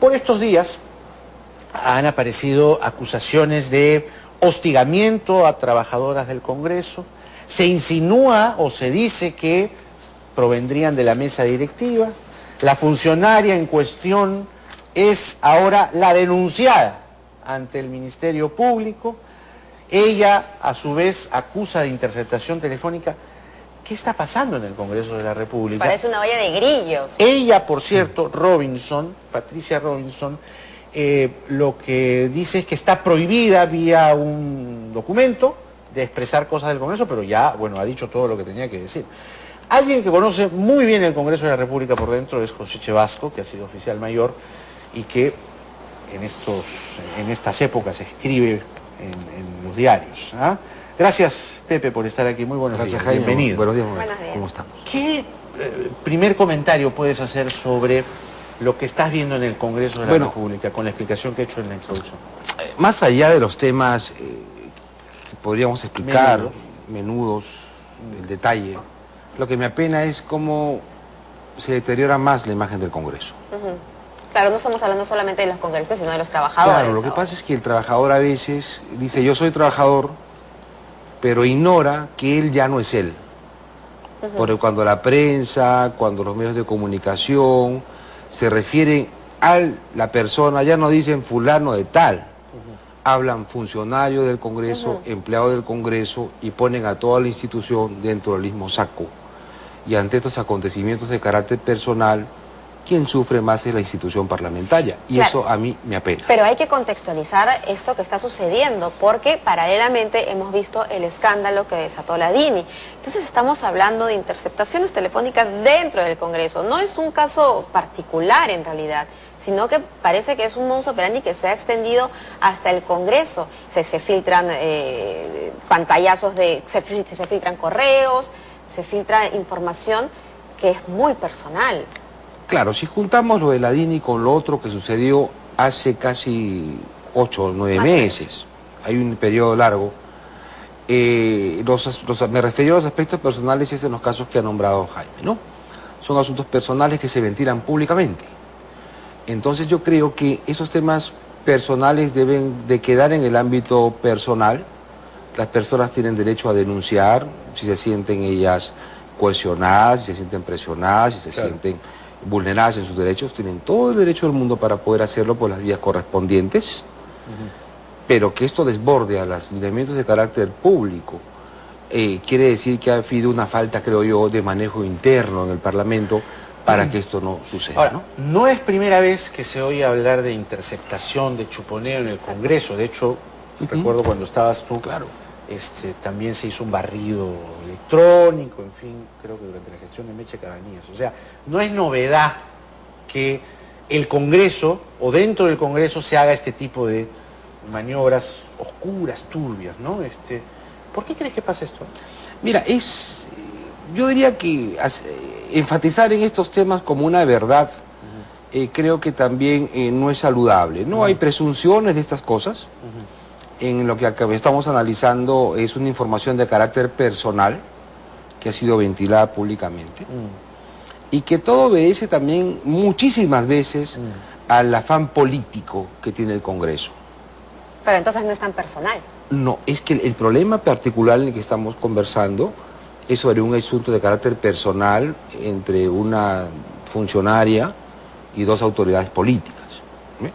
Por estos días han aparecido acusaciones de hostigamiento a trabajadoras del Congreso. Se insinúa o se dice que provendrían de la mesa directiva. La funcionaria en cuestión es ahora la denunciada ante el Ministerio Público. Ella, a su vez, acusa de interceptación telefónica. ¿Qué está pasando en el Congreso de la República? Parece una olla de grillos. Ella, por cierto, Robinson, Patricia Robinson, lo que dice es que está prohibida vía un documento de expresar cosas del Congreso, pero ya, bueno, ha dicho todo lo que tenía que decir. Alguien que conoce muy bien el Congreso de la República por dentro es José Chevasco, que ha sido oficial mayor y que en estas épocas escribe en los diarios. ¿Ah? Gracias, Pepe, por estar aquí. Muy buenos días. Jaime. Bienvenido. Buenos días. ¿Cómo estamos? ¿Qué primer comentario puedes hacer sobre lo que estás viendo en el Congreso de la República, con la explicación que he hecho en la introducción? Más allá de los temas que podríamos explicar, menudos, el detalle, lo que me apena es cómo se deteriora más la imagen del Congreso. Claro, no estamos hablando solamente de los congresistas, sino de los trabajadores. Claro, lo que pasa es que el trabajador a veces dice, yo soy trabajador, pero ignora que él ya no es él. Porque cuando la prensa, cuando los medios de comunicación se refieren a la persona, ya no dicen fulano de tal, hablan funcionario del Congreso, empleado del Congreso, y ponen a toda la institución dentro del mismo saco. Y ante estos acontecimientos de carácter personal, quien sufre más es la institución parlamentaria, y claro, eso a mí me apena. Pero hay que contextualizar esto que está sucediendo, porque paralelamente hemos visto el escándalo que desató la DINI. Entonces estamos hablando de interceptaciones telefónicas dentro del Congreso. No es un caso particular en realidad, sino que parece que es un modus operandi que se ha extendido hasta el Congreso. Se filtran pantallazos, se filtran correos, se filtra información que es muy personal. Claro, si juntamos lo de la DINI con lo otro que sucedió hace casi 8 o 9 meses, hay un periodo largo, me refiero a los aspectos personales y es en los casos que ha nombrado Jaime, ¿no? Son asuntos personales que se ventilan públicamente. Entonces yo creo que esos temas personales deben de quedar en el ámbito personal. Las personas tienen derecho a denunciar si se sienten ellas coercionadas, si se sienten presionadas, si se sienten vulneradas en sus derechos, tienen todo el derecho del mundo para poder hacerlo por las vías correspondientes, pero que esto desborde a los lineamientos de carácter público, quiere decir que ha habido una falta, creo yo, de manejo interno en el Parlamento para que esto no suceda. Ahora, no es primera vez que se oye hablar de interceptación, de chuponeo en el Congreso. De hecho, recuerdo cuando estabas tú, también se hizo un barrido electrónico, en fin, creo que durante la gestión de Meche Cabanías. O sea, no es novedad que el Congreso o dentro del Congreso se haga este tipo de maniobras oscuras, turbias, ¿no? ¿Por qué crees que pasa esto? Mira, yo diría que enfatizar en estos temas como una verdad, creo que también no es saludable. No hay presunciones de estas cosas. En lo que estamos analizando es una información de carácter personal que ha sido ventilada públicamente y que todo obedece también muchísimas veces al afán político que tiene el Congreso. Pero entonces no es tan personal. No, es que el problema particular en el que estamos conversando es sobre un asunto de carácter personal entre una funcionaria y 2 autoridades políticas.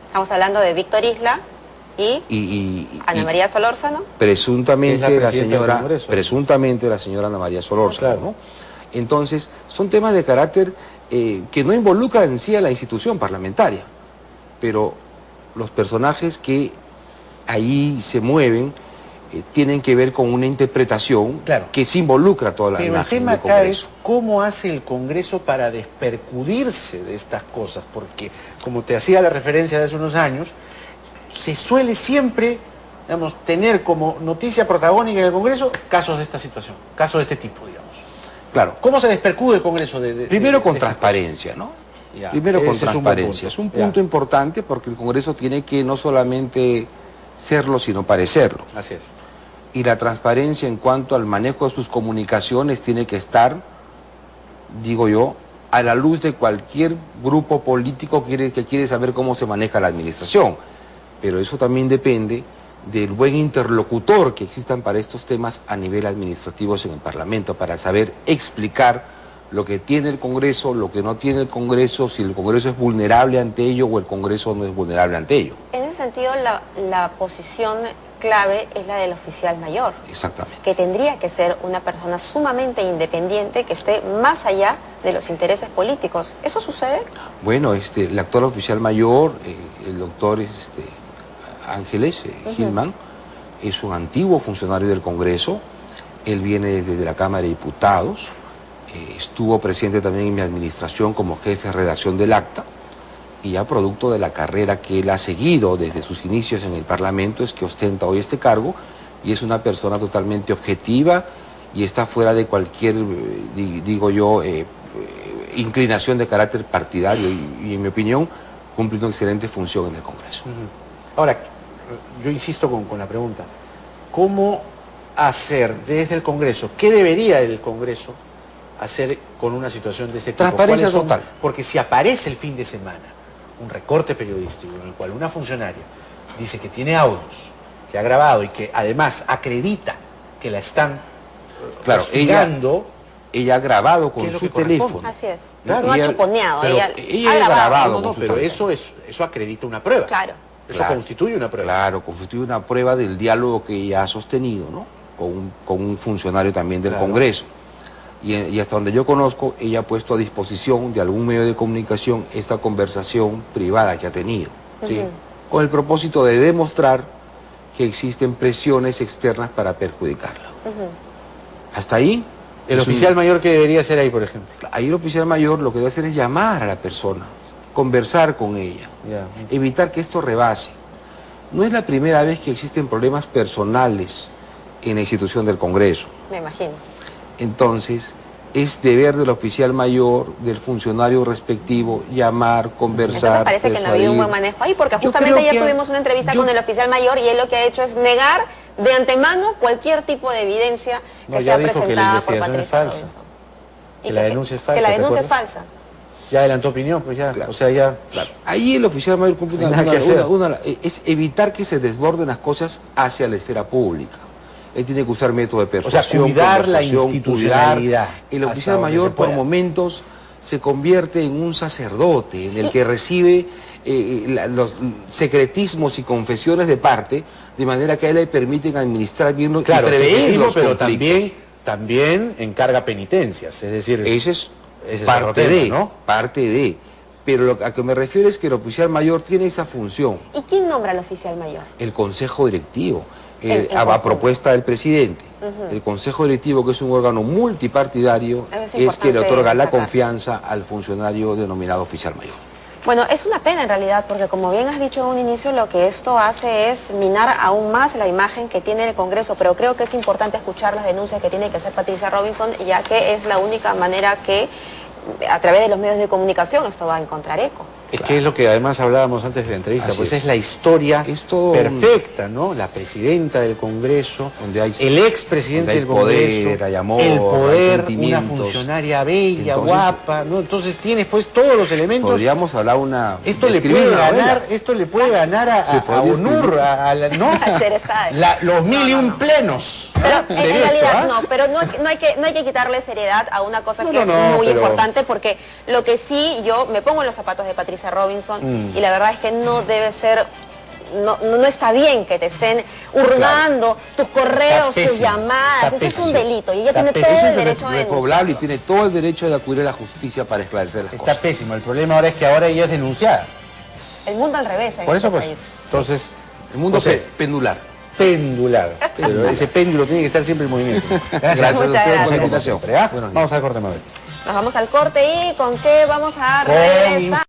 Estamos hablando de Víctor Isla y Ana María Solórzano. Presuntamente la señora Ana María Solórzano, ¿no? Entonces, son temas de carácter que no involucran en sí a la institución parlamentaria, pero los personajes que ahí se mueven tienen que ver con una interpretación que se involucra a toda la imagen del Congreso. Pero el tema acá es cómo hace el Congreso para despercudirse de estas cosas, porque, como te hacía la referencia de hace unos años, se suele siempre, digamos, tener como noticia protagónica en el Congreso casos de esta situación, casos de este tipo, digamos. Claro. ¿Cómo se despercude el Congreso Primero con transparencia, ¿no? Primero con transparencia. Es un punto importante porque el Congreso tiene que no solamente serlo, sino parecerlo. Así es. Y la transparencia en cuanto al manejo de sus comunicaciones tiene que estar, digo yo, a la luz de cualquier grupo político que quiere saber cómo se maneja la administración. Pero eso también depende del buen interlocutor que existan para estos temas a nivel administrativo en el Parlamento, para saber explicar lo que tiene el Congreso, lo que no tiene el Congreso, si el Congreso es vulnerable ante ello o el Congreso no es vulnerable ante ello. En ese sentido, la posición clave es la del oficial mayor. Exactamente. Que tendría que ser una persona sumamente independiente, que esté más allá de los intereses políticos. ¿Eso sucede? Bueno, el actual oficial mayor, el doctor Ángeles Gilman, es un antiguo funcionario del Congreso. Él viene desde la Cámara de Diputados, estuvo presente también en mi administración como jefe de redacción del acta, y ya producto de la carrera que él ha seguido desde sus inicios en el Parlamento es que ostenta hoy este cargo, y es una persona totalmente objetiva y está fuera de cualquier, digo yo, inclinación de carácter partidario, y en mi opinión cumple una excelente función en el Congreso. Ahora, yo insisto con la pregunta, ¿cómo hacer desde el Congreso? ¿Qué debería el Congreso hacer con una situación de este tipo? Transparencia total. Porque si aparece el fin de semana un recorte periodístico en el cual una funcionaria dice que tiene audios, que ha grabado y que además acredita que la están hostigando, ella ha grabado con su teléfono. Así es. Claro, no ha chuponeado, ella ha grabado. No, pero eso acredita una prueba. Claro. Eso constituye una prueba. Claro, constituye una prueba del diálogo que ella ha sostenido, ¿no? Con un funcionario también del Congreso. Y hasta donde yo conozco, ella ha puesto a disposición de algún medio de comunicación esta conversación privada que ha tenido. Sí. Con el propósito de demostrar que existen presiones externas para perjudicarla. Hasta ahí. El oficial mayor, ¿qué debería hacer ahí, por ejemplo? Ahí el oficial mayor lo que debe hacer es llamar a la persona, conversar con ella, evitar que esto rebase. No es la primera vez que existen problemas personales en la institución del Congreso. Me imagino. Entonces, es deber del oficial mayor, del funcionario respectivo, llamar, conversar. Entonces parece que no había un buen manejo ahí, porque justamente ayer tuvimos una entrevista con el oficial mayor y él lo que ha hecho es negar de antemano cualquier tipo de evidencia que sea presentada por Patricia Robinson. Que la denuncia es falsa. Que la denuncia es falsa. Ya adelantó opinión, pues ya, claro. O sea, ya... Claro. Ahí el oficial mayor cumple es evitar que se desborden las cosas hacia la esfera pública. Él tiene que usar método de persuasión, o sea, cuidar la institucionalidad. El oficial mayor por momentos se convierte en un sacerdote en el que recibe los secretismos y confesiones de parte, de manera que a él le permiten administrar bien y prevenir los pero conflictos. también encarga penitencias, es decir... Ese es parte de, ¿no? Parte de. Pero a que me refiero es que el oficial mayor tiene esa función. ¿Y quién nombra al oficial mayor? El Consejo Directivo. A propuesta del presidente. El Consejo Directivo, que es un órgano multipartidario, es que le otorga la confianza al funcionario denominado oficial mayor. Bueno, es una pena en realidad, porque como bien has dicho en un inicio, lo que esto hace es minar aún más la imagen que tiene el Congreso, pero creo que es importante escuchar las denuncias que tiene que hacer Patricia Robinson, ya que es la única manera que a través de los medios de comunicación esto va a encontrar eco. Es que es lo que además hablábamos antes de la entrevista, pues es la historia perfecta, ¿no? La presidenta del Congreso, el expresidente del Congreso, hay amor, el poder, una funcionaria bella, guapa, ¿no? Entonces tienes pues todos los elementos. Podríamos hablar una... Esto le puede ganar a Onur, ¿no? Los 1001 plenos. Pero en realidad no, pero no hay que quitarle seriedad a una cosa que es muy importante, porque lo que sí yo me pongo en los zapatos de Patricia Robinson y la verdad es que no debe ser, no está bien que te estén hurgando tus correos, tus llamadas, eso es un delito y ella tiene todo el derecho de denunciarlo. Y tiene todo el derecho de acudir a la justicia para esclarecer las cosas. Está pésimo, el problema ahora es que ahora ella es denunciada. El mundo al revés en Por eso este pues, país. entonces... El mundo pendular. Pendular. Pero ese péndulo tiene que estar siempre en movimiento. Gracias Muchas gracias por la invitación. Vamos al corte, Mabel. Nos vamos al corte y ¿con qué vamos a regresar?